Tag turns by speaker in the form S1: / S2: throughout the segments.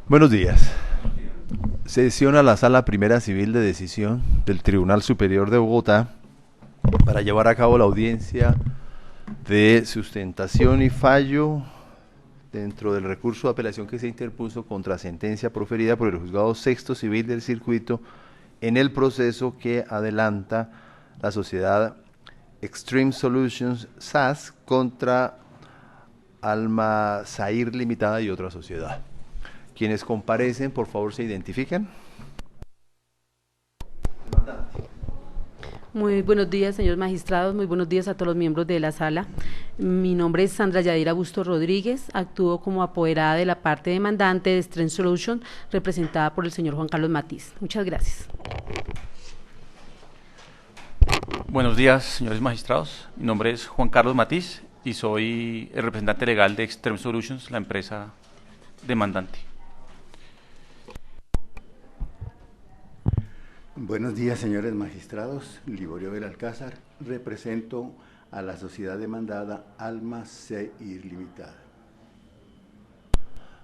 S1: Buenos días. Sesiona la Sala Primera Civil de Decisión del Tribunal Superior de Bogotá para llevar a cabo la audiencia de sustentación y fallo dentro del recurso de apelación que se interpuso contra sentencia proferida por el Juzgado Sexto Civil del Circuito en el proceso que adelanta la sociedad Extreme Solutions SAS contra Alma Sair Limitada y otra sociedad. Quienes comparecen, por favor, se identifiquen.
S2: Muy buenos días, señores magistrados, muy buenos días a todos los miembros de la sala. Mi nombre es Sandra Yadira Busto Rodríguez, actúo como apoderada de la parte demandante de Strength Solution, representada por el señor Juan Carlos Matiz. Muchas gracias.
S3: Buenos días, señores magistrados. Mi nombre es Juan Carlos Matiz y soy el representante legal de Extreme Solutions, la empresa demandante.
S4: Buenos días, señores magistrados. Liborio Belalcázar, represento a la sociedad demandada Alma Sair Limitada.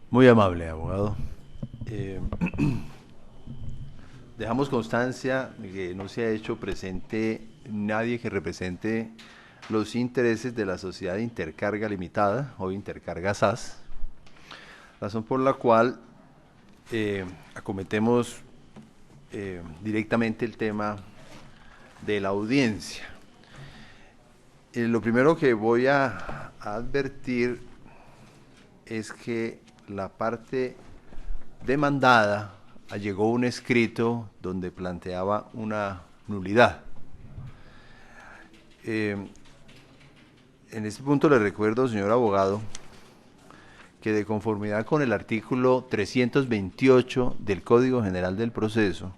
S1: Muy amable, abogado. Dejamos constancia de que no se ha hecho presente nadie que represente los intereses de la sociedad Intercarga Limitada o Intercarga SAS, razón por la cual acometemos directamente el tema de la audiencia. Lo primero que voy a advertir es que la parte demandada allegó un escrito donde planteaba una nulidad. En este punto le recuerdo, señor abogado, que de conformidad con el artículo 328 del Código General del Proceso,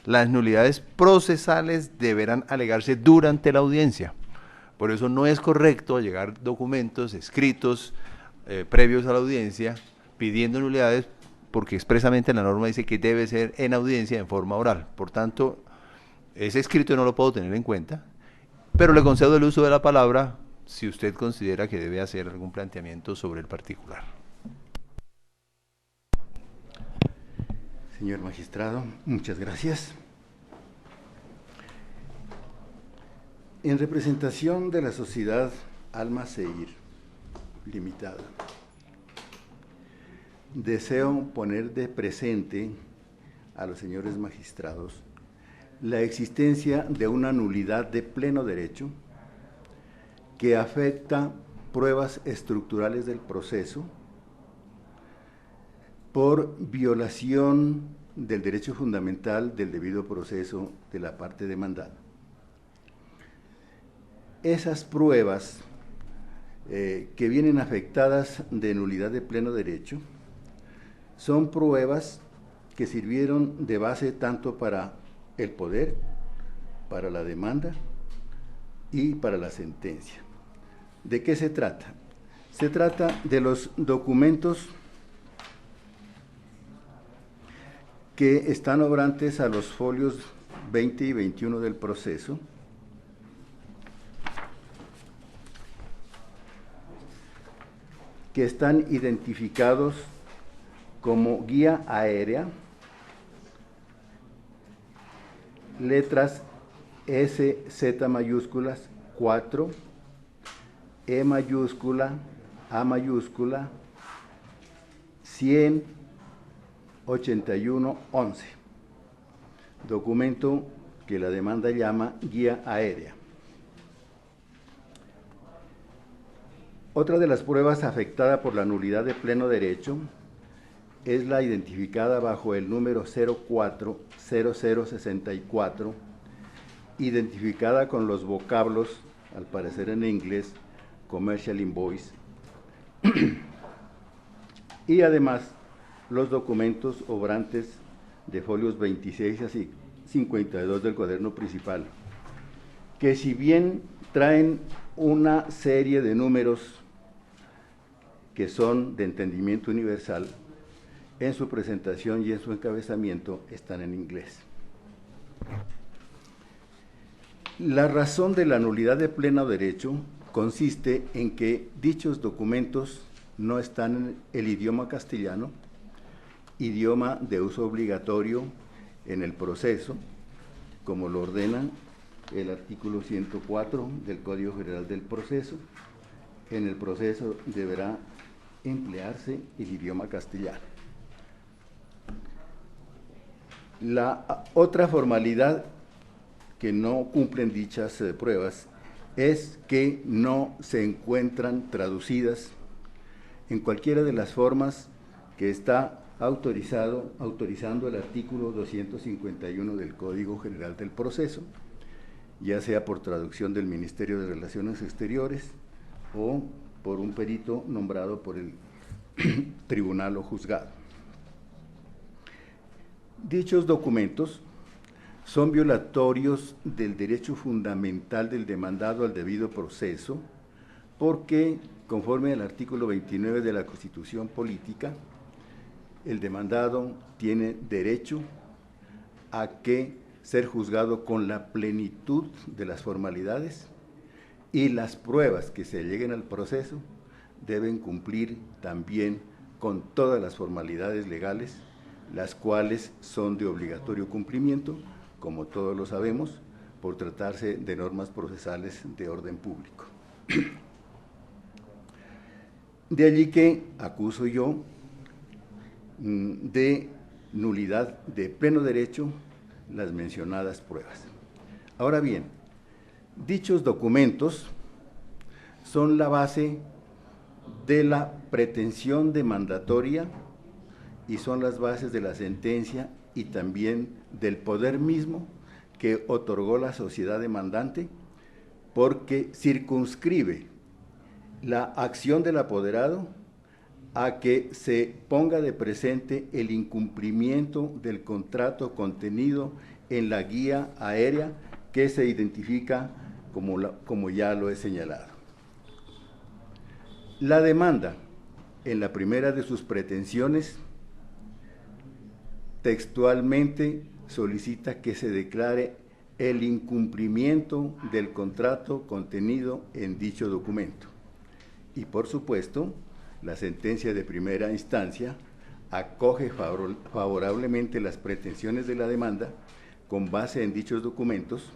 S1: las nulidades procesales deberán alegarse durante la audiencia. Por eso no es correcto allegar documentos escritos previos a la audiencia pidiendo nulidades, porque expresamente la norma dice que debe ser en audiencia en forma oral. Por tanto, ese escrito no lo puedo tener en cuenta, pero le concedo el uso de la palabra si usted considera que debe hacer algún planteamiento sobre el particular.
S4: Señor magistrado, muchas gracias. En representación de la sociedad Alma Sair Limitada, deseo poner de presente a los señores magistrados la existencia de una nulidad de pleno derecho que afecta pruebas estructurales del proceso por violación del derecho fundamental del debido proceso de la parte demandada. Esas pruebas que vienen afectadas de nulidad de pleno derecho son pruebas que sirvieron de base tanto para el poder, para la demanda y para la sentencia. ¿De qué se trata? Se trata de los documentos que están obrantes a los folios 20 y 21 del proceso, que están identificados como guía aérea, letras S, Z mayúsculas, 4, E mayúscula, A mayúscula, 100, 81, 11. Documento que la demanda llama guía aérea. Otra de las pruebas afectada por la nulidad de pleno derecho es la identificada bajo el número 040064, identificada con los vocablos, al parecer en inglés, Commercial Invoice, y además los documentos obrantes de folios 26 a 52 del cuaderno principal, que si bien traen una serie de números que son de entendimiento universal, en su presentación y en su encabezamiento están en inglés. La razón de la nulidad de pleno derecho consiste en que dichos documentos no están en el idioma castellano, idioma de uso obligatorio en el proceso, como lo ordena el artículo 104 del Código General del Proceso. En el proceso deberá emplearse el idioma castellano. La otra formalidad que no cumplen dichas pruebas es que no se encuentran traducidas en cualquiera de las formas que está autorizando el artículo 251 del Código General del Proceso, ya sea por traducción del Ministerio de Relaciones Exteriores o por un perito nombrado por el tribunal o juzgado. Dichos documentos son violatorios del derecho fundamental del demandado al debido proceso, porque, conforme al artículo 29 de la Constitución Política, el demandado tiene derecho a ser juzgado con la plenitud de las formalidades, y las pruebas que se lleguen al proceso deben cumplir también con todas las formalidades legales, las cuales son de obligatorio cumplimiento, como todos lo sabemos, por tratarse de normas procesales de orden público. De allí que acuso yo de nulidad de pleno derecho las mencionadas pruebas. Ahora bien, dichos documentos son la base de la pretensión demandatoria y son las bases de la sentencia y también del poder mismo que otorgó la sociedad demandante, porque circunscribe la acción del apoderado a que se ponga de presente el incumplimiento del contrato contenido en la guía aérea que se identifica como ya lo he señalado. La demanda, en la primera de sus pretensiones, textualmente solicita que se declare el incumplimiento del contrato contenido en dicho documento. Y por supuesto, la sentencia de primera instancia acoge favorablemente las pretensiones de la demanda con base en dichos documentos,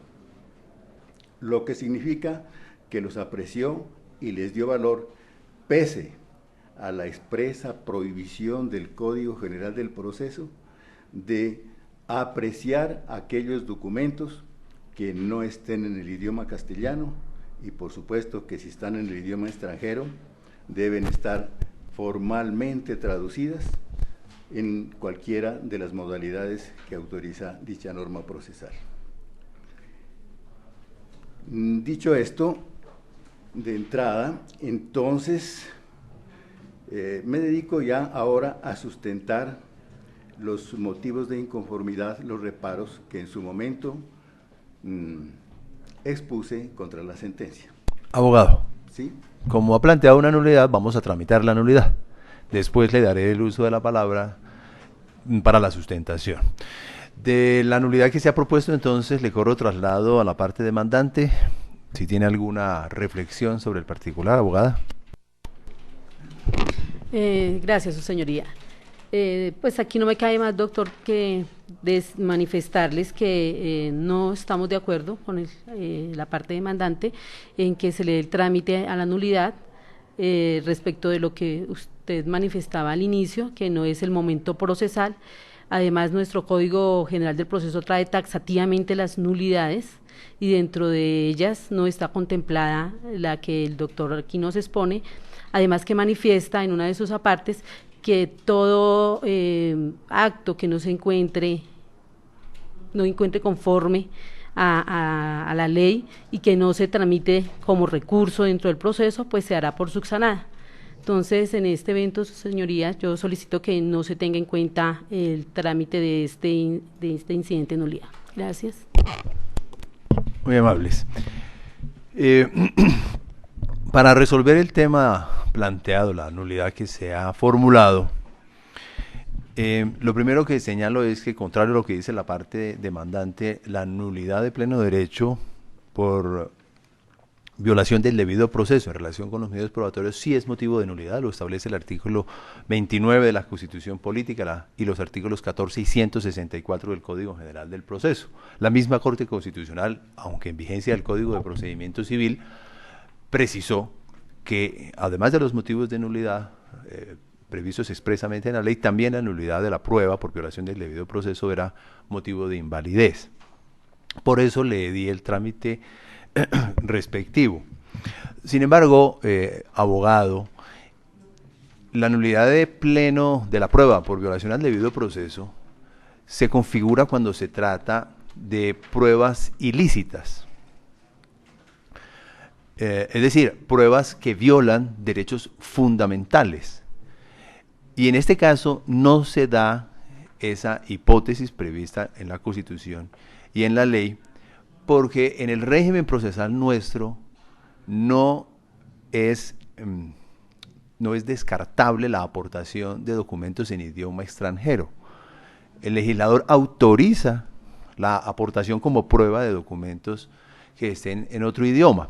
S4: lo que significa que los apreció y les dio valor pese a la expresa prohibición del Código General del Proceso de apreciar aquellos documentos que no estén en el idioma castellano, y por supuesto que si están en el idioma extranjero deben estar formalmente traducidas en cualquiera de las modalidades que autoriza dicha norma procesal. Dicho esto, de entrada, entonces me dedico ya ahora a sustentar los motivos de inconformidad, los reparos que en su momento expuse contra la sentencia.
S1: Abogado,
S4: ¿Sí?
S1: como ha planteado una nulidad, vamos a tramitar la nulidad. Después le daré el uso de la palabra para la sustentación. De la nulidad que se ha propuesto, entonces, le corro traslado a la parte demandante. Si tiene alguna reflexión sobre el particular, abogada.
S2: Gracias, su señoría. Pues aquí no me cabe más, doctor, que manifestarles que no estamos de acuerdo con la parte demandante en que se le dé el trámite a la nulidad respecto de lo que usted manifestaba al inicio, que no es el momento procesal. Además, nuestro Código General del Proceso trae taxativamente las nulidades y dentro de ellas no está contemplada la que el doctor aquí nos expone, además que manifiesta en una de sus apartes que todo acto que no encuentre conforme a la ley y que no se tramite como recurso dentro del proceso, pues se hará por subsanada. Entonces, en este evento, señorías, yo solicito que no se tenga en cuenta el trámite de este incidente de nulidad. Gracias.
S1: Muy amables. Para resolver el tema planteado, la nulidad que se ha formulado, lo primero que señalo es que, contrario a lo que dice la parte demandante, la nulidad de pleno derecho por violación del debido proceso en relación con los medios probatorios sí es motivo de nulidad, lo establece el artículo 29 de la Constitución Política y los artículos 14 y 164 del Código General del Proceso. La misma Corte Constitucional, aunque en vigencia del Código de Procedimiento Civil, precisó que además de los motivos de nulidad previstos expresamente en la ley, también la nulidad de la prueba por violación del debido proceso era motivo de invalidez. Por eso le di el trámite respectivo. Sin embargo, abogado, la nulidad de pleno de la prueba por violación al debido proceso se configura cuando se trata de pruebas ilícitas. Es decir, pruebas que violan derechos fundamentales. Y en este caso no se da esa hipótesis prevista en la Constitución y en la ley, porque en el régimen procesal nuestro no es descartable la aportación de documentos en idioma extranjero. El legislador autoriza la aportación como prueba de documentos que estén en otro idioma.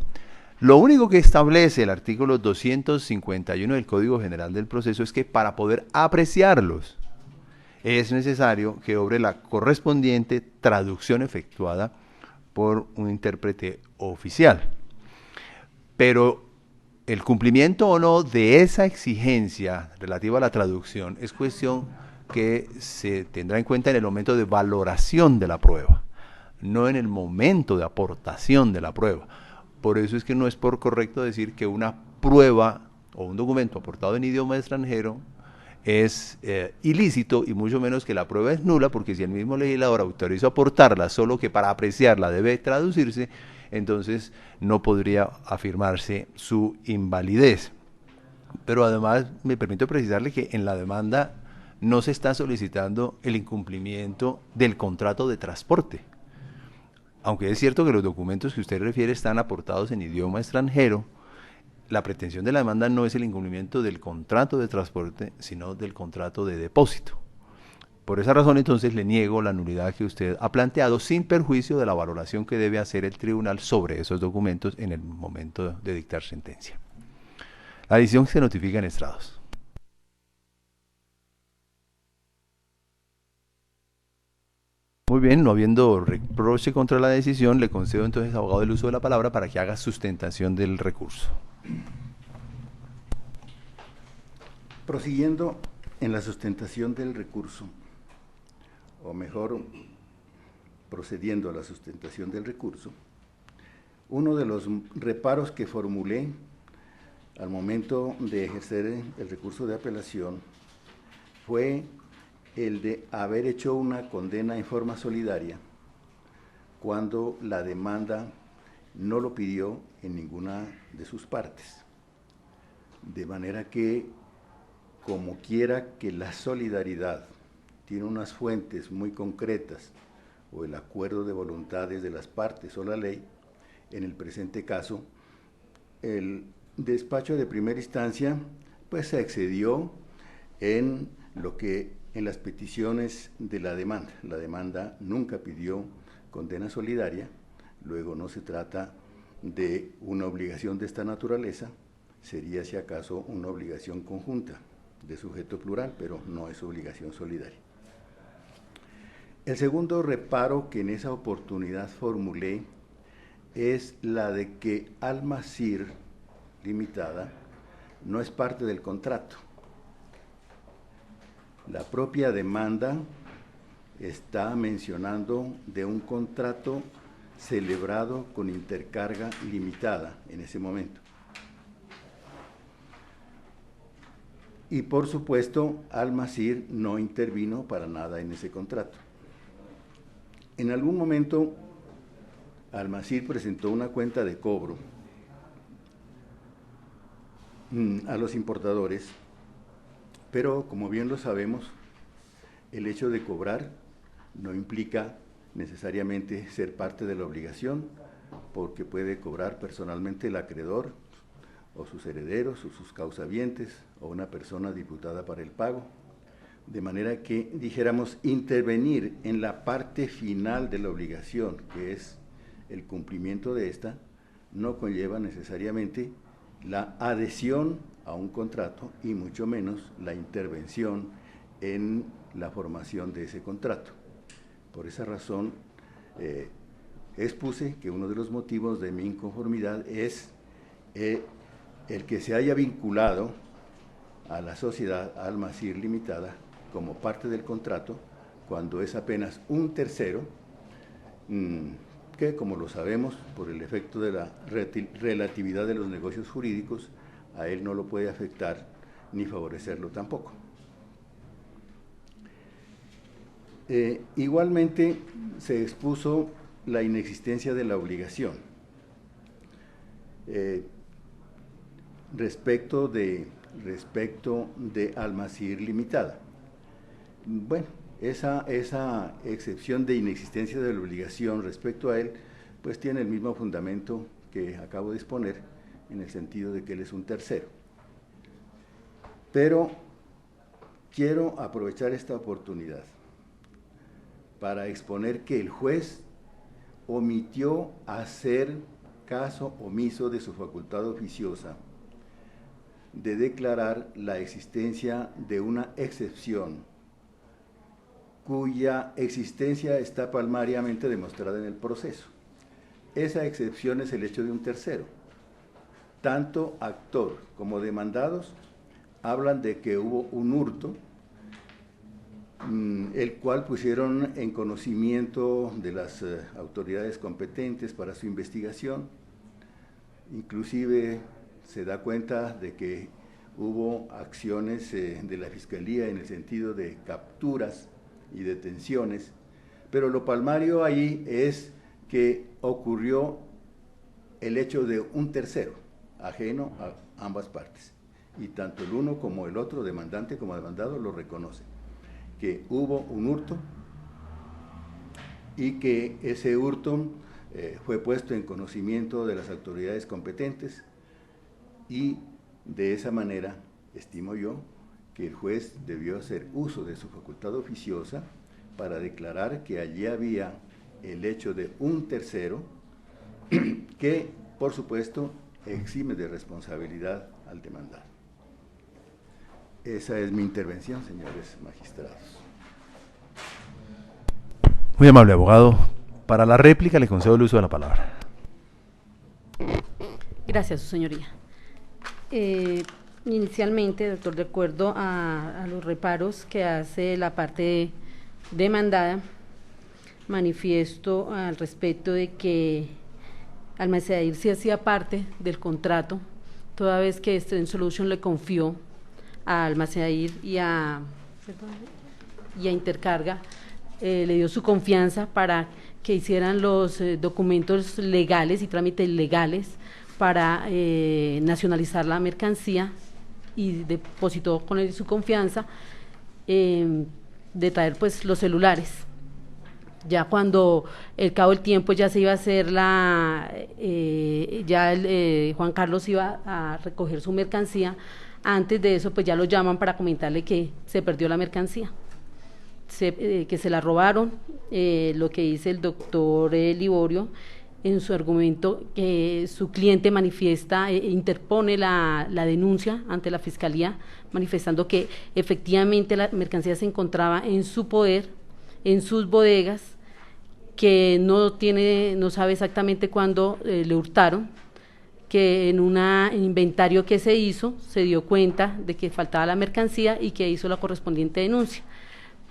S1: Lo único que establece el artículo 251 del Código General del Proceso es que para poder apreciarlos es necesario que obre la correspondiente traducción efectuada por un intérprete oficial. Pero el cumplimiento o no de esa exigencia relativa a la traducción es cuestión que se tendrá en cuenta en el momento de valoración de la prueba, no en el momento de aportación de la prueba. Por eso es que no es por correcto decir que una prueba o un documento aportado en idioma extranjero es ilícito, y mucho menos que la prueba es nula, porque si el mismo legislador autorizó aportarla, solo que para apreciarla debe traducirse, entonces no podría afirmarse su invalidez. Pero además me permito precisarle que en la demanda no se está solicitando el incumplimiento del contrato de transporte. Aunque es cierto que los documentos que usted refiere están aportados en idioma extranjero, la pretensión de la demanda no es el incumplimiento del contrato de transporte, sino del contrato de depósito. Por esa razón, entonces, le niego la nulidad que usted ha planteado, sin perjuicio de la valoración que debe hacer el tribunal sobre esos documentos en el momento de dictar sentencia. La decisión se notifica en estrados. Muy bien, no habiendo reproche contra la decisión, le concedo entonces, abogado, el uso de la palabra para que haga sustentación del recurso.
S4: Prosiguiendo en la sustentación del recurso, o mejor, procediendo a la sustentación del recurso, uno de los reparos que formulé al momento de ejercer el recurso de apelación fue el de haber hecho una condena en forma solidaria cuando la demanda no lo pidió en ninguna de sus partes. De manera que, como quiera que la solidaridad tiene unas fuentes muy concretas, o el acuerdo de voluntades de las partes o la ley, en el presente caso, el despacho de primera instancia pues se excedió en lo que en las peticiones de la demanda. La demanda nunca pidió condena solidaria, luego no se trata de una obligación de esta naturaleza, sería si acaso una obligación conjunta de sujeto plural, pero no es obligación solidaria. El segundo reparo que en esa oportunidad formulé es la de que Almacir Limitada no es parte del contrato. La propia demanda está mencionando de un contrato celebrado con Intercarga Limitada en ese momento. Y por supuesto, Almacir no intervino para nada en ese contrato. En algún momento, Almacir presentó una cuenta de cobro a los importadores, pero como bien lo sabemos, el hecho de cobrar no implica necesariamente ser parte de la obligación, porque puede cobrar personalmente el acreedor, o sus herederos, o sus causavientes, o una persona diputada para el pago. De manera que, dijéramos, intervenir en la parte final de la obligación, que es el cumplimiento de esta, no conlleva necesariamente la adhesión a un contrato y mucho menos la intervención en la formación de ese contrato. Por esa razón, expuse que uno de los motivos de mi inconformidad es el que se haya vinculado a la sociedad Almacir Limitada como parte del contrato, cuando es apenas un tercero, que, como lo sabemos, por el efecto de la relatividad de los negocios jurídicos, a él no lo puede afectar ni favorecerlo tampoco. Igualmente se expuso la inexistencia de la obligación respecto de Almacir Limitada. Bueno, esa excepción de inexistencia de la obligación respecto a él, pues tiene el mismo fundamento que acabo de exponer, en el sentido de que él es un tercero. Pero quiero aprovechar esta oportunidad para exponer que el juez omitió hacer caso omiso de su facultad oficiosa de declarar la existencia de una excepción cuya existencia está palmariamente demostrada en el proceso. Esa excepción es el hecho de un tercero. Tanto actor como demandados hablan de que hubo un hurto, el cual pusieron en conocimiento de las autoridades competentes para su investigación. Inclusive se da cuenta de que hubo acciones de la Fiscalía en el sentido de capturas y detenciones, pero lo palmario ahí es que ocurrió el hecho de un tercero, ajeno a ambas partes, y tanto el uno como el otro, demandante como demandado, lo reconocen, que hubo un hurto y que ese hurto fue puesto en conocimiento de las autoridades competentes, y de esa manera estimo yo que el juez debió hacer uso de su facultad oficiosa para declarar que allí había el hecho de un tercero que, por supuesto, exime de responsabilidad al demandado. Esa es mi intervención, señores magistrados.
S1: Muy amable, abogado. Para la réplica le concedo el uso de la palabra.
S2: Gracias, su señoría. Inicialmente, doctor, de acuerdo a los reparos que hace la parte demandada, manifiesto al respecto de que Almacedair sí hacía parte del contrato, toda vez que Strength Solutions le confió a Almacedair y a Intercarga, le dio su confianza para que hicieran los documentos legales y trámites legales para nacionalizar la mercancía, y depositó con él su confianza de traer pues los celulares. Ya cuando el cabo del tiempo ya se iba a hacer Juan Carlos iba a recoger su mercancía, antes de eso pues ya lo llaman para comentarle que se perdió la mercancía, que se la robaron. Lo que dice el doctor Liborio en su argumento, que su cliente manifiesta, interpone la denuncia ante la Fiscalía, manifestando que efectivamente la mercancía se encontraba en su poder, en sus bodegas, que no sabe exactamente cuándo le hurtaron, que en un inventario que se hizo se dio cuenta de que faltaba la mercancía y que hizo la correspondiente denuncia.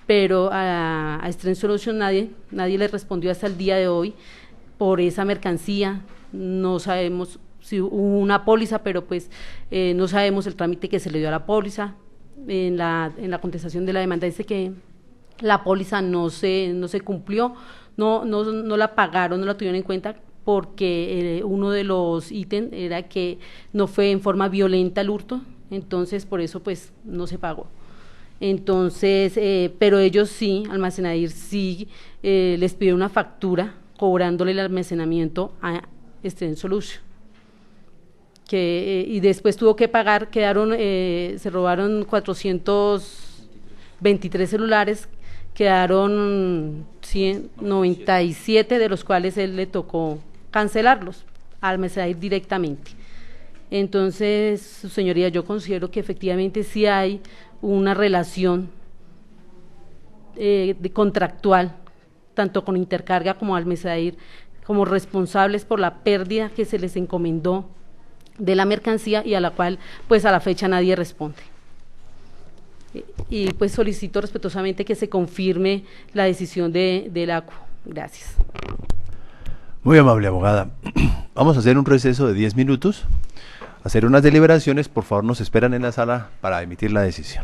S2: Pero a Strength Solutions nadie le respondió hasta el día de hoy por esa mercancía. No sabemos si hubo una póliza, pero pues no sabemos el trámite que se le dio a la póliza. En la contestación de la demanda dice que la póliza no se cumplió, no la pagaron, no la tuvieron en cuenta, porque uno de los ítems era que no fue en forma violenta el hurto, entonces por eso pues no se pagó. Entonces, pero ellos sí, Almacedair sí les pidió una factura cobrándole el almacenamiento a Strength Solutions, y después tuvo que pagar. Se robaron 423 celulares, quedaron 197, de los cuales él le tocó cancelarlos al Mercedair directamente. Entonces, su señoría, yo considero que efectivamente sí hay una relación contractual, tanto con Intercarga como al Mercedair, como responsables por la pérdida que se les encomendó de la mercancía y a la cual pues a la fecha nadie responde. Y pues solicito respetuosamente que se confirme la decisión del ACU. Gracias.
S1: Muy amable, abogada. Vamos a hacer un receso de 10 minutos, hacer unas deliberaciones. Por favor, nos esperan en la sala para emitir la decisión.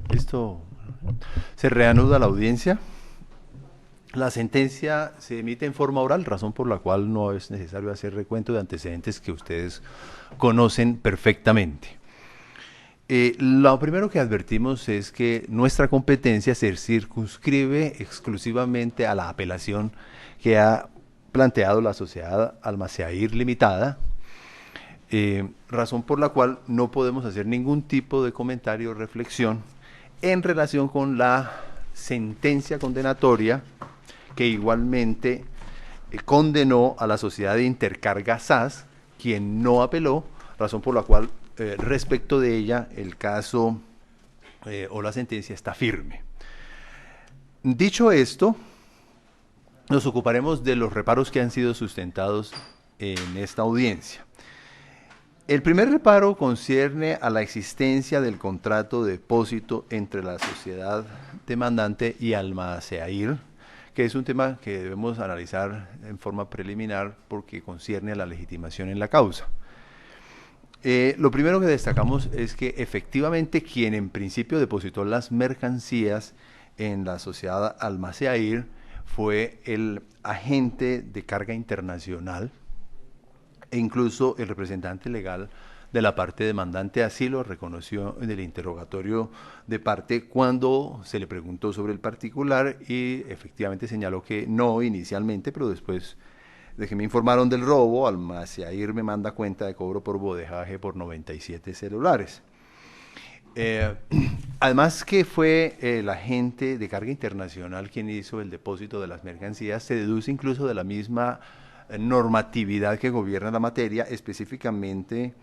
S1: Listo. Se reanuda la audiencia. La sentencia se emite en forma oral, razón por la cual no es necesario hacer recuento de antecedentes que ustedes conocen perfectamente. Lo primero que advertimos es que nuestra competencia se circunscribe exclusivamente a la apelación que ha planteado la sociedad Almaceair Limitada, razón por la cual no podemos hacer ningún tipo de comentario o reflexión en relación con la sentencia condenatoria que igualmente condenó a la sociedad de Intercarga SAS, quien no apeló, razón por la cual respecto de ella el caso o la sentencia está firme. Dicho esto, nos ocuparemos de los reparos que han sido sustentados en esta audiencia. El primer reparo concierne a la existencia del contrato de depósito entre la sociedad demandante y Almaceair, que es un tema que debemos analizar en forma preliminar porque concierne a la legitimación en la causa. Lo primero que destacamos es que efectivamente quien en principio depositó las mercancías en la sociedad Almaceair fue el agente de carga internacional, e incluso el representante legal de la parte demandante así lo reconoció en el interrogatorio de parte cuando se le preguntó sobre el particular y efectivamente señaló que no inicialmente, pero después de que me informaron del robo, Almaceair me manda cuenta de cobro por bodejaje por 97 celulares. Además que fue el agente de carga internacional quien hizo el depósito de las mercancías, se deduce incluso de la misma normatividad que gobierna la materia, específicamente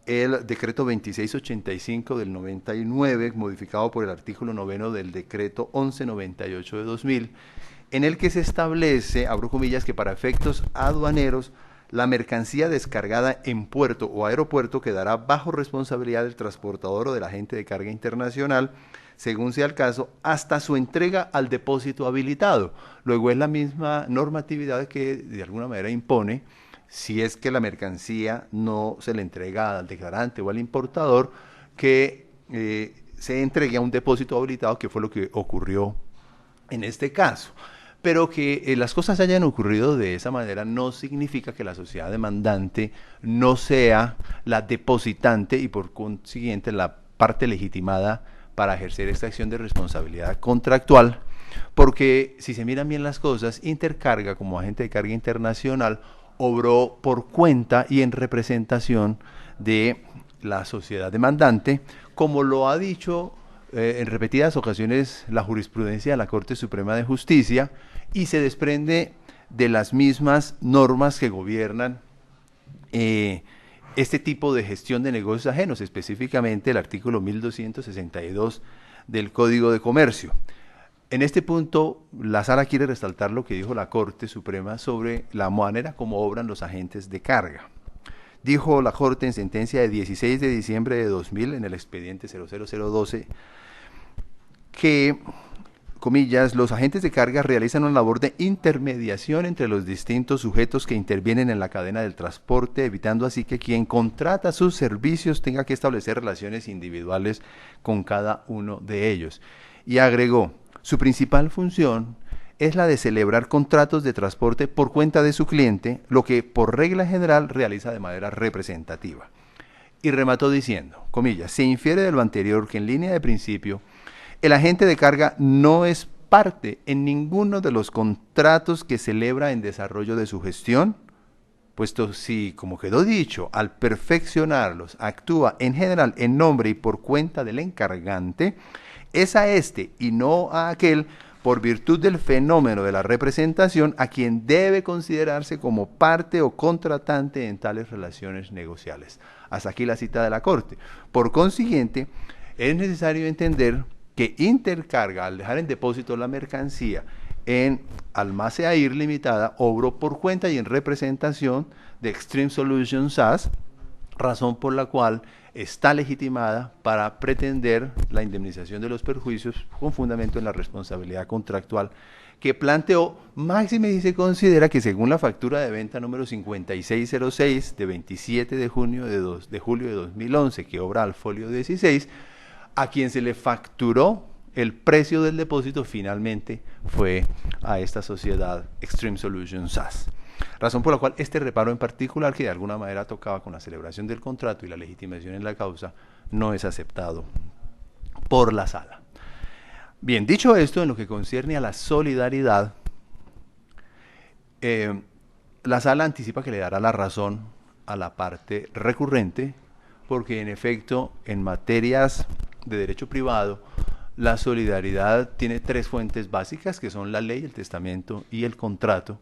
S1: el decreto 2685 del 99, modificado por el artículo 9 del decreto 1198 de 2000, en el que se establece, abro comillas, que para efectos aduaneros, la mercancía descargada en puerto o aeropuerto quedará bajo responsabilidad del transportador o del agente de carga internacional, según sea el caso, hasta su entrega al depósito habilitado. Luego es la misma normatividad que de alguna manera impone, si es que la mercancía no se le entrega al declarante o al importador, que se entregue a un depósito habilitado, que fue lo que ocurrió en este caso. Pero que las cosas hayan ocurrido de esa manera no significa que la sociedad demandante no sea la depositante y por consiguiente la parte legitimada para ejercer esta acción de responsabilidad contractual, porque si se miran bien las cosas, Intercarga como agente de carga internacional obró por cuenta y en representación de la sociedad demandante, como lo ha dicho en repetidas ocasiones la jurisprudencia de la Corte Suprema de Justicia, y se desprende de las mismas normas que gobiernan este tipo de gestión de negocios ajenos, específicamente el artículo 1262 del Código de Comercio. En este punto, la Sala quiere resaltar lo que dijo la Corte Suprema sobre la manera como obran los agentes de carga. Dijo la Corte en sentencia de 16 de diciembre de 2000, en el expediente 00012, que, comillas, los agentes de carga realizan una labor de intermediación entre los distintos sujetos que intervienen en la cadena del transporte, evitando así que quien contrata sus servicios tenga que establecer relaciones individuales con cada uno de ellos. Y agregó, su principal función es la de celebrar contratos de transporte por cuenta de su cliente, lo que por regla general realiza de manera representativa. y remató diciendo, comillas, se infiere de lo anterior que en línea de principio el agente de carga no es parte en ninguno de los contratos que celebra en desarrollo de su gestión, puesto si, como quedó dicho, al perfeccionarlos actúa en general en nombre y por cuenta del encargante, es a este y no a aquel, por virtud del fenómeno de la representación, a quien debe considerarse como parte o contratante en tales relaciones negociales. Hasta aquí la cita de la Corte. Por consiguiente, es necesario entender que Intercarga, al dejar en depósito la mercancía en Almaceair Limitada, obró por cuenta y en representación de Extreme Solutions SAS, razón por la cual está legitimada para pretender la indemnización de los perjuicios con fundamento en la responsabilidad contractual que planteó, máxime y se considera que según la factura de venta número 5606 de 27 de julio de 2011, que obra al folio 16, a quien se le facturó el precio del depósito finalmente fue a esta sociedad Extreme Solutions SAS. Razón por la cual este reparo en particular, que de alguna manera tocaba con la celebración del contrato y la legitimación en la causa, no es aceptado por la sala. Bien, dicho esto, en lo que concierne a la solidaridad, la sala anticipa que le dará la razón a la parte recurrente, porque en efecto, en materias de derecho privado, la solidaridad tiene tres fuentes básicas, que son la ley, el testamento y el contrato.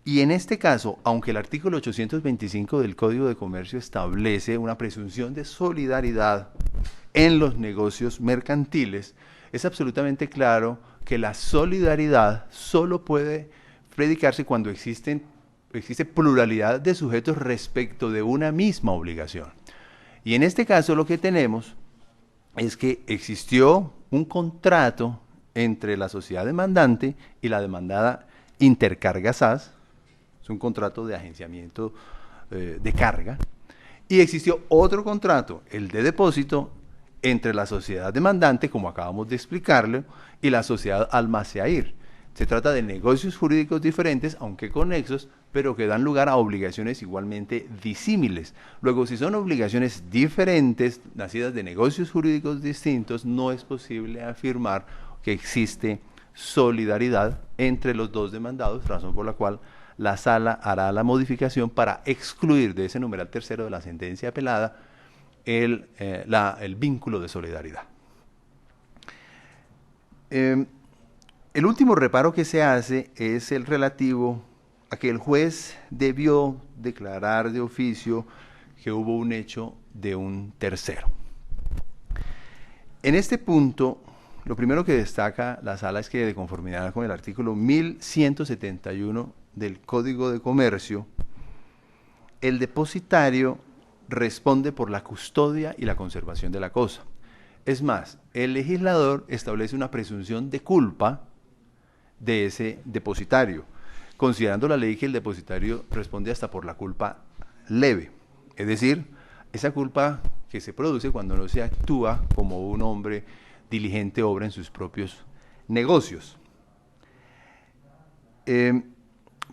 S1: Y en este caso, aunque el artículo 825 del Código de Comercio establece una presunción de solidaridad en los negocios mercantiles, es absolutamente claro que la solidaridad solo puede predicarse cuando existe pluralidad de sujetos respecto de una misma obligación. Y en este caso lo que tenemos es que existió un contrato entre la sociedad demandante y la demandada Intercarga SAS, es un contrato de agenciamiento de carga, y existió otro contrato, el de depósito, entre la sociedad demandante, como acabamos de explicarle, y la sociedad Almaceair. Se trata de negocios jurídicos diferentes, aunque conexos, pero que dan lugar a obligaciones igualmente disímiles. Luego, si son obligaciones diferentes, nacidas de negocios jurídicos distintos, no es posible afirmar que existe solidaridad entre los dos demandados, razón por la cual la sala hará la modificación para excluir de ese numeral tercero de la sentencia apelada el vínculo de solidaridad. El último reparo que se hace es el relativo a que el juez debió declarar de oficio que hubo un hecho de un tercero. En este punto, lo primero que destaca la sala es que, de conformidad con el artículo 1171 del Código de Comercio, el depositario responde por la custodia y la conservación de la cosa. Es más, el legislador establece una presunción de culpa de ese depositario, considerando la ley que el depositario responde hasta por la culpa leve, es decir, esa culpa que se produce cuando no se actúa como un hombre diligente obra en sus propios negocios.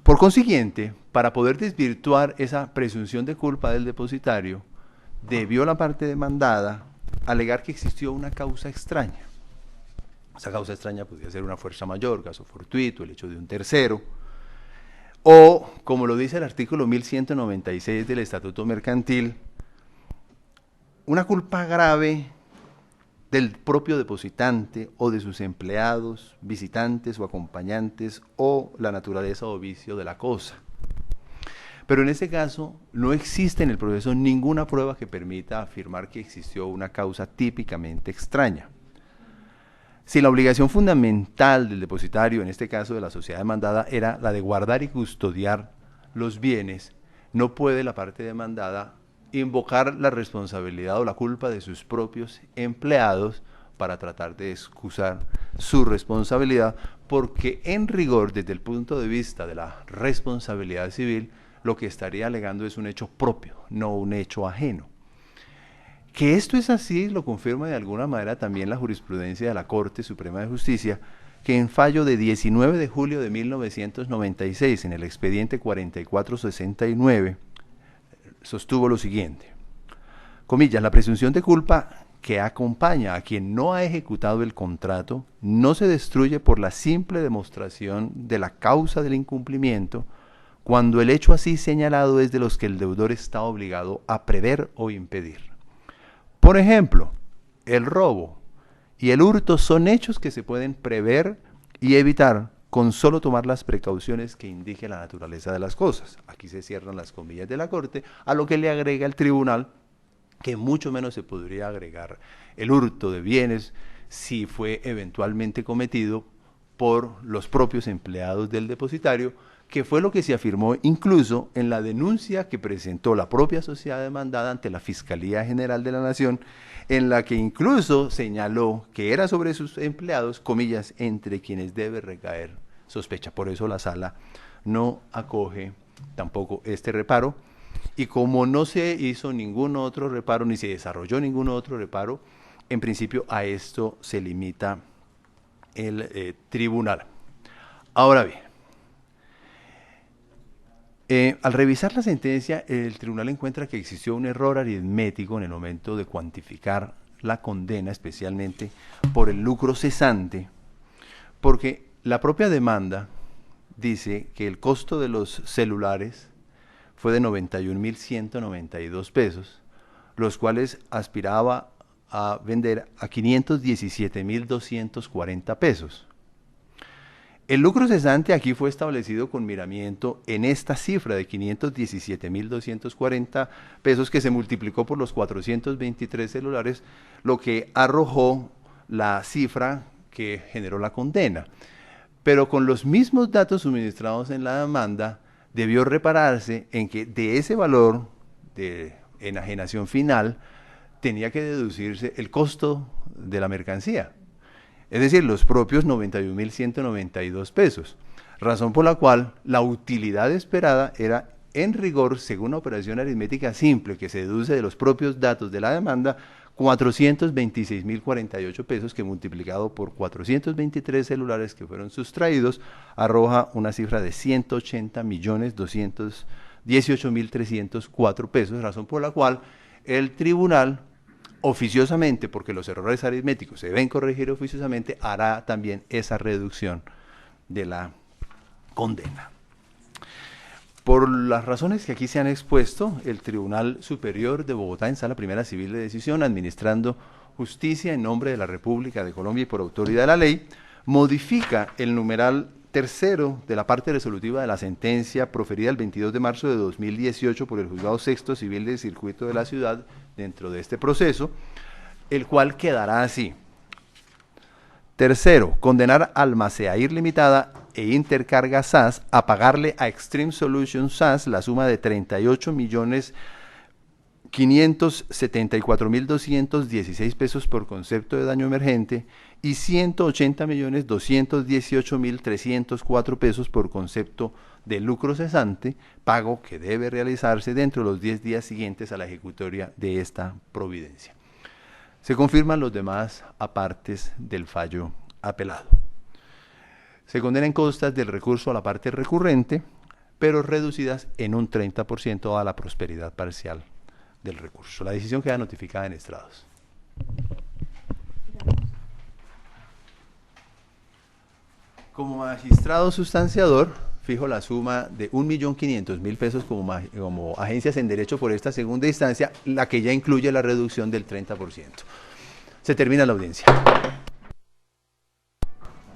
S1: Por consiguiente, para poder desvirtuar esa presunción de culpa del depositario, debió la parte demandada alegar que existió una causa extraña. Esa causa extraña podría ser una fuerza mayor, caso fortuito, el hecho de un tercero, o, como lo dice el artículo 1196 del Estatuto Mercantil, una culpa grave del propio depositante o de sus empleados, visitantes o acompañantes, o la naturaleza o vicio de la cosa. Pero en este caso no existe en el proceso ninguna prueba que permita afirmar que existió una causa típicamente extraña. Si la obligación fundamental del depositario, en este caso de la sociedad demandada, era la de guardar y custodiar los bienes, no puede la parte demandada invocar la responsabilidad o la culpa de sus propios empleados para tratar de excusar su responsabilidad, porque en rigor, desde el punto de vista de la responsabilidad civil, lo que estaría alegando es un hecho propio, no un hecho ajeno. Que esto es así lo confirma de alguna manera también la jurisprudencia de la Corte Suprema de Justicia, que en fallo de 19 de julio de 1996, en el expediente 4469, sostuvo lo siguiente: comillas, la presunción de culpa que acompaña a quien no ha ejecutado el contrato no se destruye por la simple demostración de la causa del incumplimiento, cuando el hecho así señalado es de los que el deudor está obligado a prever o impedir. Por ejemplo, el robo y el hurto son hechos que se pueden prever y evitar con solo tomar las precauciones que indique la naturaleza de las cosas. Aquí se cierran las comillas de la Corte, a lo que le agrega el tribunal que mucho menos se podría agregar el hurto de bienes si fue eventualmente cometido por los propios empleados del depositario, que fue lo que se afirmó incluso en la denuncia que presentó la propia sociedad demandada ante la Fiscalía General de la Nación, en la que incluso señaló que era sobre sus empleados, comillas, entre quienes debe recaer sospecha. Por eso la sala no acoge tampoco este reparo, y como no se hizo ningún otro reparo, ni se desarrolló ningún otro reparo, en principio a esto se limita el tribunal. Ahora bien, al revisar la sentencia, el tribunal encuentra que existió un error aritmético en el momento de cuantificar la condena, especialmente por el lucro cesante, porque la propia demanda dice que el costo de los celulares fue de 91.192 pesos, los cuales aspiraba a vender a 517.240 pesos. El lucro cesante aquí fue establecido con miramiento en esta cifra de 517.240 pesos, que se multiplicó por los 423 celulares, lo que arrojó la cifra que generó la condena. Pero con los mismos datos suministrados en la demanda, debió repararse en que de ese valor de enajenación final tenía que deducirse el costo de la mercancía, es decir, los propios 91.192 pesos, razón por la cual la utilidad esperada era, en rigor, según una operación aritmética simple que se deduce de los propios datos de la demanda, 426.048 pesos, que multiplicado por 423 celulares que fueron sustraídos, arroja una cifra de 180.218.304 pesos, razón por la cual el tribunal, oficiosamente, porque los errores aritméticos se deben corregir oficiosamente, hará también esa reducción de la condena. Por las razones que aquí se han expuesto, el Tribunal Superior de Bogotá, en Sala Primera Civil de Decisión, administrando justicia en nombre de la República de Colombia y por autoridad de la ley, modifica el numeral tercero de la parte resolutiva de la sentencia proferida el 22 de marzo de 2018 por el Juzgado Sexto Civil del Circuito de la Ciudad dentro de este proceso, el cual quedará así. Tercero, condenar a Almaceair Limitada e Intercarga SAS a pagarle a Extreme Solutions SAS la suma de 38.574.216 pesos por concepto de daño emergente y 180.218.304 pesos por concepto de lucro cesante, pago que debe realizarse dentro de los 10 días siguientes a la ejecutoria de esta providencia. Se confirman los demás apartes del fallo apelado. Se condenan costas del recurso a la parte recurrente, pero reducidas en un 30% a la prosperidad parcial del recurso. La decisión queda notificada en estrados. Como magistrado sustanciador, fijo la suma de 1.500.000 pesos como agencias en derecho por esta segunda instancia, la que ya incluye la reducción del 30%. Se termina la audiencia.